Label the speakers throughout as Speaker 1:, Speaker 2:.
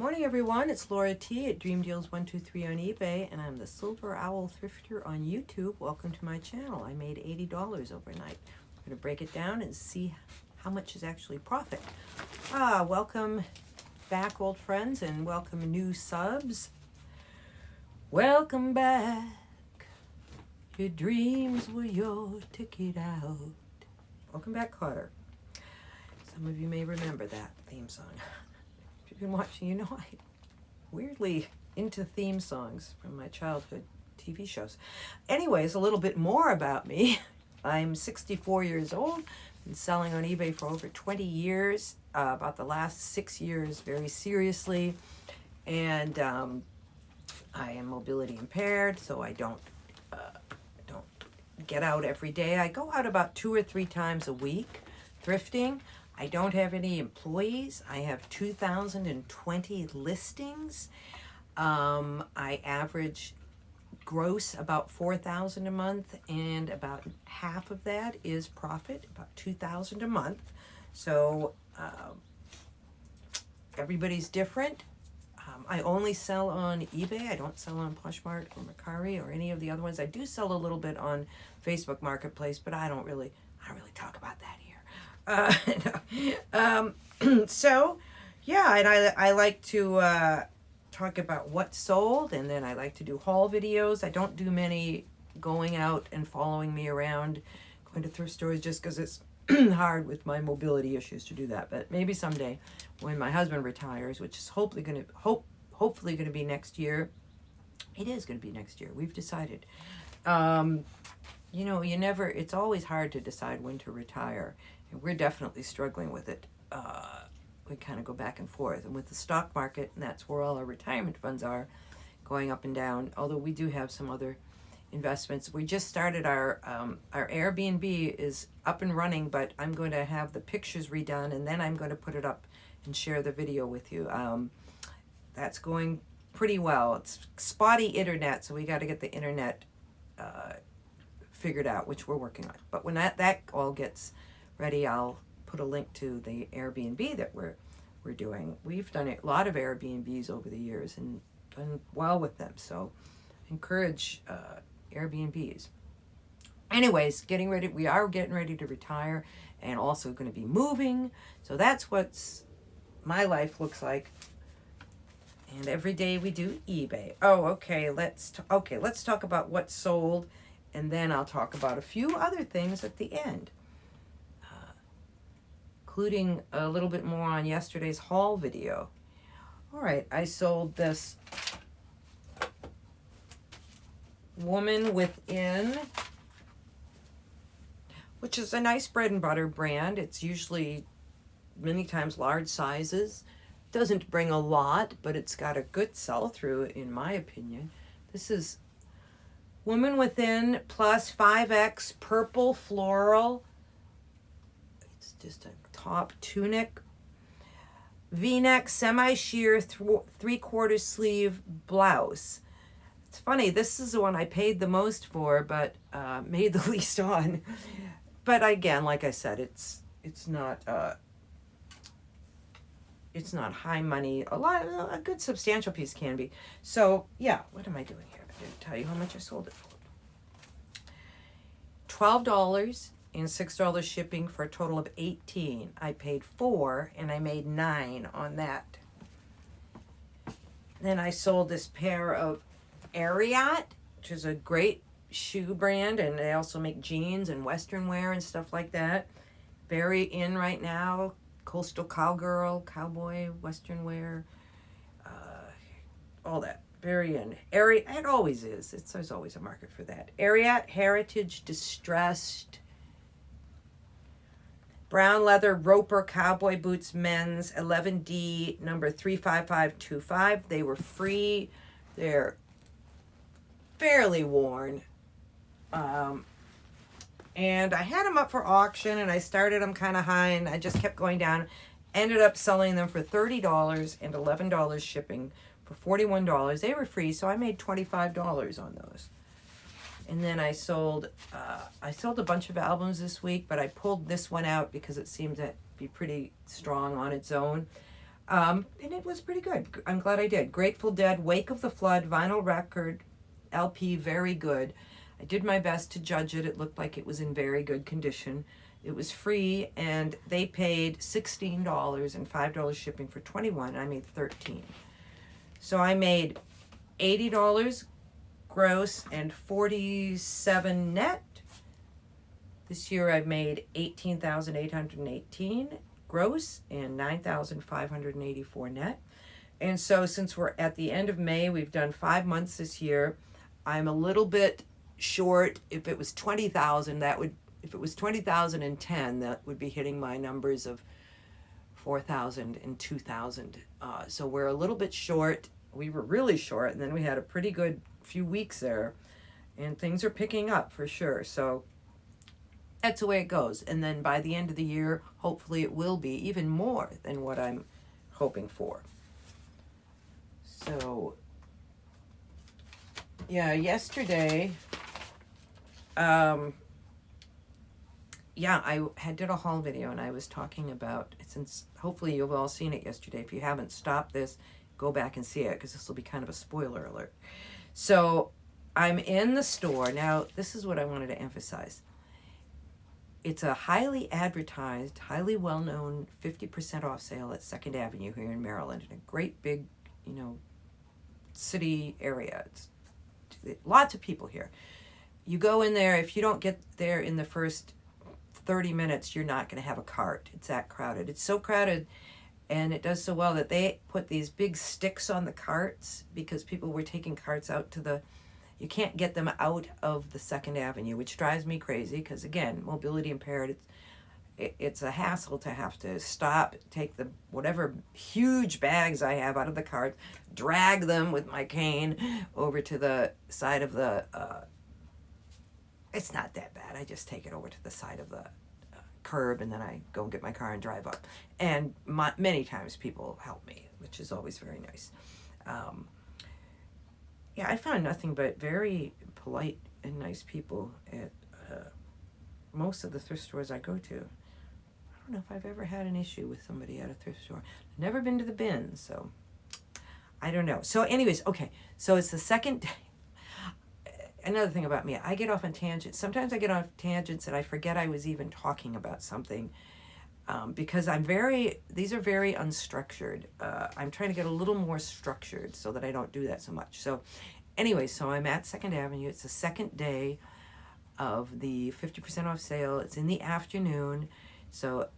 Speaker 1: Morning, everyone. It's Laura T. at Dream Deals 123 on eBay, and I'm the Silver Owl Thrifter on YouTube. Welcome to my channel. I made $80 overnight. I'm going to break it down and see how much is actually profit. Welcome back, old friends, and welcome new subs. Welcome back. Your dreams were your ticket out. Welcome back, Carter. Some of you may remember that theme song. If you've been watching, you know I'm weirdly into theme songs from my childhood TV shows. Anyways, a little bit more about me. I'm 64 years old. Been selling on eBay for over 20 years, about the last 6 years very seriously. And I am mobility impaired, so I don't get out every day. I go out about 2 or 3 times a week thrifting. I don't have any employees. I have 2,020 listings. I average gross about $4,000 a month, and about half of that is profit, about $2,000 a month. So everybody's different. I only sell on eBay. I don't sell on Poshmark or Mercari or any of the other ones. I do sell a little bit on Facebook Marketplace, but I don't really talk about that here. So, yeah, and I like to talk about what sold, and then I like to do haul videos. I don't do many going out and following me around, going to thrift stores, just because it's hard with my mobility issues to do that. But maybe someday, when my husband retires, which is hopefully going to be next year. It is going to be next year. We've decided. It's always hard to decide when to retire. And we're definitely struggling with it. We kind of go back and forth. And with the stock market, and that's where all our retirement funds are, going up and down, although we do have some other investments. We just started our Airbnb is up and running, but I'm going to have the pictures redone, and then I'm going to put it up and share the video with you. That's going pretty well. It's spotty internet, so we got to get the internet figured out, which we're working on. But when that all gets ready, I'll put a link to the Airbnb that we're doing. We've done a lot of Airbnbs over the years and done well with them. So encourage Airbnbs. Anyways, we are getting ready to retire, and also going to be moving. So that's what's my life looks like. And every day we do eBay. Okay. Let's talk about what sold, and then I'll talk about a few other things at the end, including a little bit more on yesterday's haul video. All right, I sold this Woman Within, which is a nice bread and butter brand. It's usually many times large sizes. Doesn't bring a lot, but it's got a good sell-through, in my opinion. This is Woman Within plus 5X purple floral. It's just a top tunic. V-neck semi-sheer 3/4 sleeve blouse. It's funny, this is the one I paid the most for, but made the least on. But again, like I said, it's not high money. A good substantial piece can be. So yeah, what am I doing here? I didn't tell you how much I sold it for. $12 and $6 shipping for a total of $18. I paid $4 and I made $9 on that. Then I sold this pair of Ariat, which is a great shoe brand, and they also make jeans and western wear and stuff like that. Very in right now. Coastal cowgirl, cowboy, western wear, all that. Very in. It always is. There's always a market for that. Ariat Heritage Distressed. Brown leather Roper cowboy boots, men's, 11D, number 35525. They were free. They're fairly worn. And I had them up for auction, and I started them kind of high, and I just kept going down. Ended up selling them for $30 and $11 shipping for $41. They were free, so I made $25 on those. And then I sold a bunch of albums this week, but I pulled this one out because it seemed to be pretty strong on its own. And it was pretty good. I'm glad I did. Grateful Dead, Wake of the Flood, vinyl record, LP, very good. I did my best to judge it. It looked like it was in very good condition. It was free, and they paid $16 and $5 shipping for 21. I made 13. So I made $80 gross and 47 net. This year I've made 18,818 gross and 9,584 net. And so since we're at the end of May, we've done 5 months this year. I'm a little bit short. If it was 20,000, if it was 20,010, that would be hitting my numbers of 4,000 and 2,000. So we're a little bit short. We were really short, and then we had a pretty good few weeks there, and things are picking up for sure. So that's the way it goes. And then by the end of the year, hopefully it will be even more than what I'm hoping for. So, yeah, yesterday, I did a haul video, and I was talking about, since hopefully you've all seen it yesterday. If you haven't, stop this, go back and see it, because this will be kind of a spoiler alert. So I'm in the store. Now, this is what I wanted to emphasize. It's a highly advertised, highly well-known 50% off sale at 2nd Avenue here in Maryland, in a great big, city area. It's lots of people here. You go in there, if you don't get there in the first 30 minutes, you're not going to have a cart. It's that crowded. It's so crowded, and it does so well that they put these big sticks on the carts, because people were taking carts out to you can't get them out of the 2nd Avenue, which drives me crazy, because again, mobility impaired, it's a hassle to have to stop, take the whatever huge bags I have out of the cart, drag them with my cane over to the side of the, it's not that bad. I just take it over to the side of the curb, and then I go and get my car and drive up. And many times people help me, which is always very nice. I found nothing but very polite and nice people at most of the thrift stores I go to. I don't know if I've ever had an issue with somebody at a thrift store. Never been to the bin, so I don't know. So anyways, okay, so it's the second day. Another thing about me, I get off on tangents. Sometimes I get off tangents and I forget I was even talking about something, because these are very unstructured. I'm trying to get a little more structured so that I don't do that so much. So anyway, so I'm at 2nd Avenue. It's the second day of the 50% off sale. It's in the afternoon. So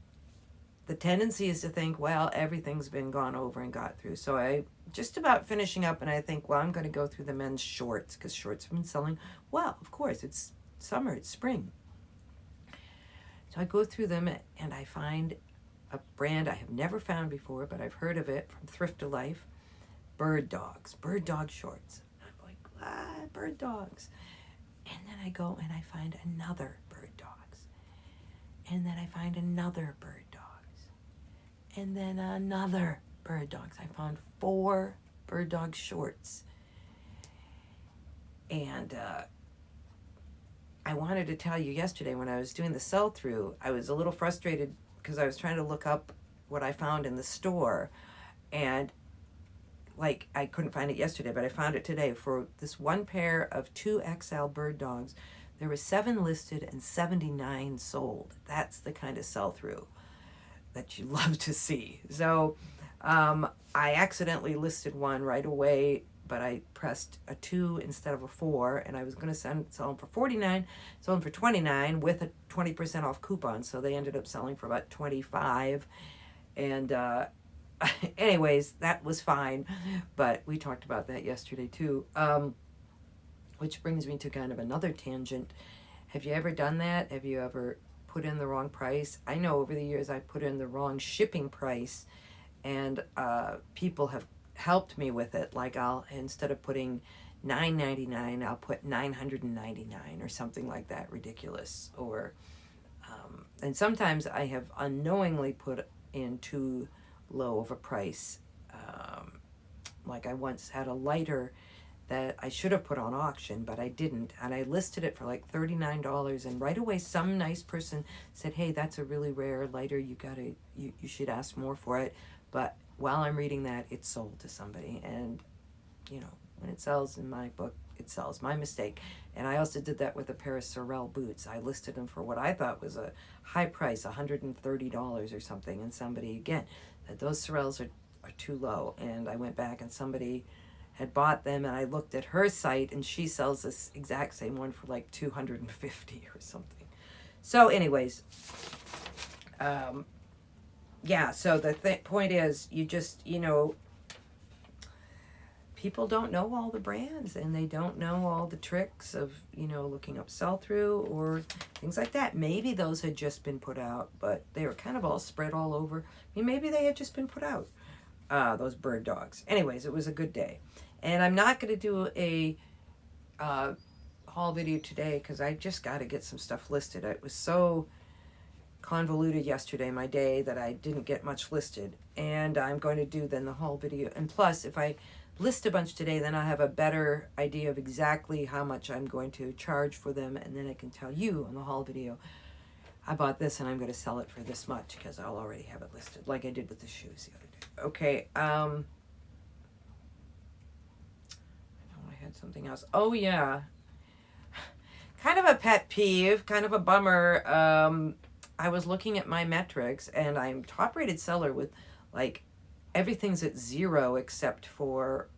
Speaker 1: the tendency is to think, well, everything's been gone over and got through. So I just about finishing up, and I think, well, I'm going to go through the men's shorts, because shorts have been selling well. Of course, it's summer, it's spring. So I go through them, and I find a brand I have never found before, but I've heard of it from Thrift to Life, Bird Dog shorts. I'm like, Bird Dogs. And then I go and I find another Bird Dogs. And then I find another Bird Dogs. And then another Bird Dogs. I found 4 Bird Dog shorts. And I wanted to tell you yesterday, when I was doing the sell-through, I was a little frustrated because I was trying to look up what I found in the store, and I couldn't find it yesterday, but I found it today. For this one pair of 2XL Bird Dogs, there were 7 listed and 79 sold. That's the kind of sell-through that you love to see. So I accidentally listed one right away, but I pressed a 2 instead of a 4, and I was going to sell them for $49, sold them for $29 with a 20% off coupon, so they ended up selling for about $25, and anyways, that was fine, but we talked about that yesterday too, which brings me to kind of another tangent. Have you ever done that? Have you ever put in the wrong price? I know over the years I put in the wrong shipping price, and people have helped me with it. Like, instead of putting $9.99, I'll put $999 or something like that, ridiculous. Or and sometimes I have unknowingly put in too low of a price. Like I once had a lighter that I should have put on auction, but I didn't, and I listed it for like $39, and right away some nice person said, hey, that's a really rare lighter, you should ask more for it. But while I'm reading that, it's sold to somebody. And, you know, when it sells in my book, it sells. My mistake. And I also did that with a pair of Sorel boots. I listed them for what I thought was a high price, $130 or something. And somebody, again, that those Sorels are too low. And I went back and somebody had bought them, and I looked at her site, and she sells this exact same one for like $250 or something. So anyways, yeah, so the point is, you just, you know, people don't know all the brands, and they don't know all the tricks of, you know, looking up sell-through or things like that. Maybe those had just been put out, but they were kind of all spread all over. I mean, maybe they had just been put out, those bird dogs. Anyways, it was a good day. And I'm not going to do a haul video today because I just got to get some stuff listed. It was so convoluted yesterday, my day, that I didn't get much listed. And I'm going to do then the haul video. And plus, if I list a bunch today, then I'll have a better idea of exactly how much I'm going to charge for them. And then I can tell you on the haul video, I bought this and I'm going to sell it for this much because I'll already have it listed, like I did with the shoes the other day. Okay, I had something else. Oh yeah, kind of a pet peeve, kind of a bummer. I was looking at my metrics, and I'm top rated seller with, like, everything's at 0 except for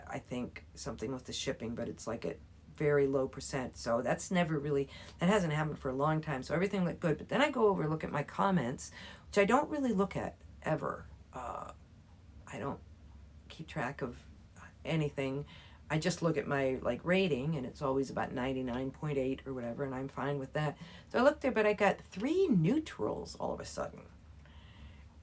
Speaker 1: I think something with the shipping, but it's like at very low percent. So that's never really, that hasn't happened for a long time. So everything looked good. But then I go over and look at my comments, which I don't really look at ever. I don't keep track of anything. I just look at my, like, rating, and it's always about 99.8 or whatever, and I'm fine with that. So I looked there, but I got 3 neutrals all of a sudden.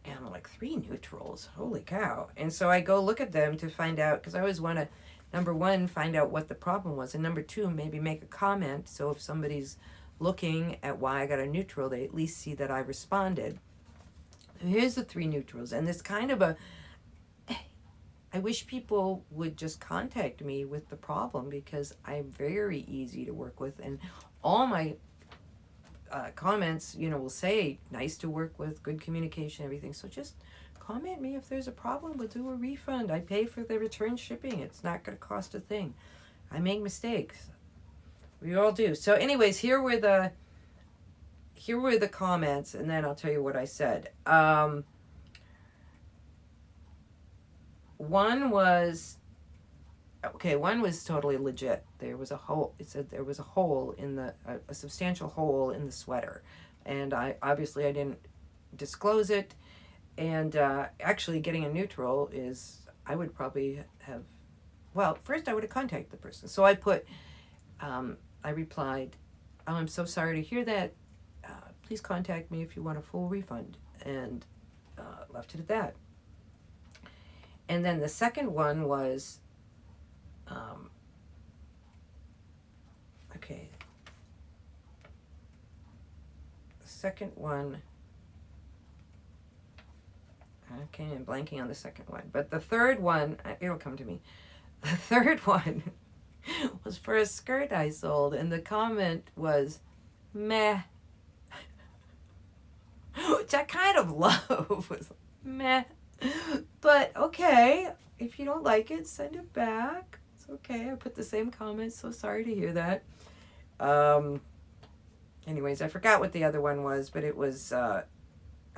Speaker 1: And I'm like, 3 neutrals? Holy cow. And so I go look at them to find out, because I always want to, number one, find out what the problem was, and number two, maybe make a comment, so if somebody's looking at why I got a neutral, they at least see that I responded. So here's the 3 neutrals, and this kind of a, I wish people would just contact me with the problem, because I'm very easy to work with, and all my comments, you know, will say nice to work with, good communication, everything. So just comment me if there's a problem. We'll do a refund. I pay for the return shipping. It's not going to cost a thing. I make mistakes. We all do. So anyways, here were the comments, and then I'll tell you what I said. One was totally legit. There was a hole. It said there was a hole in a substantial hole in the sweater, and I didn't disclose it. And actually, getting a neutral is, I would probably have. Well, first I would have contacted the person. So I replied, "Oh, I'm so sorry to hear that. Please contact me if you want a full refund," and left it at that. And then the second one was, okay. The second one, okay, I'm blanking on the second one. But the third one, it'll come to me. The third one was for a skirt I sold, and the comment was, meh. Which I kind of love, was meh. But okay, if you don't like it, send it back. It's okay. I put the same comment. So sorry to hear that. Anyways, I forgot what the other one was, but it was, oh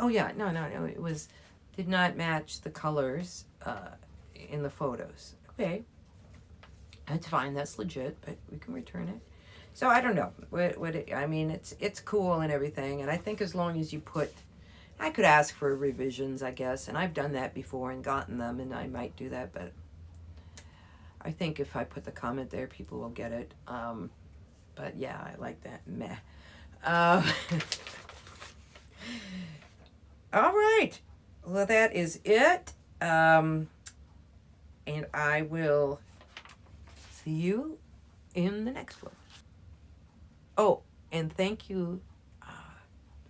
Speaker 1: yeah, no. It was, did not match the colors in the photos. Okay. That's fine. That's legit, but we can return it. So I don't know. I mean, it's cool and everything. And I think as long as you put, I could ask for revisions, I guess, and I've done that before and gotten them, and I might do that, but I think if I put the comment there, people will get it. But yeah, I like that. Meh. All right. Well, that is it. And I will see you in the next one. Oh, and thank you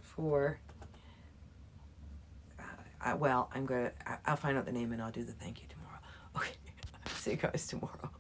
Speaker 1: for... well, I'll find out the name and I'll do the thank you tomorrow. Okay, see you guys tomorrow.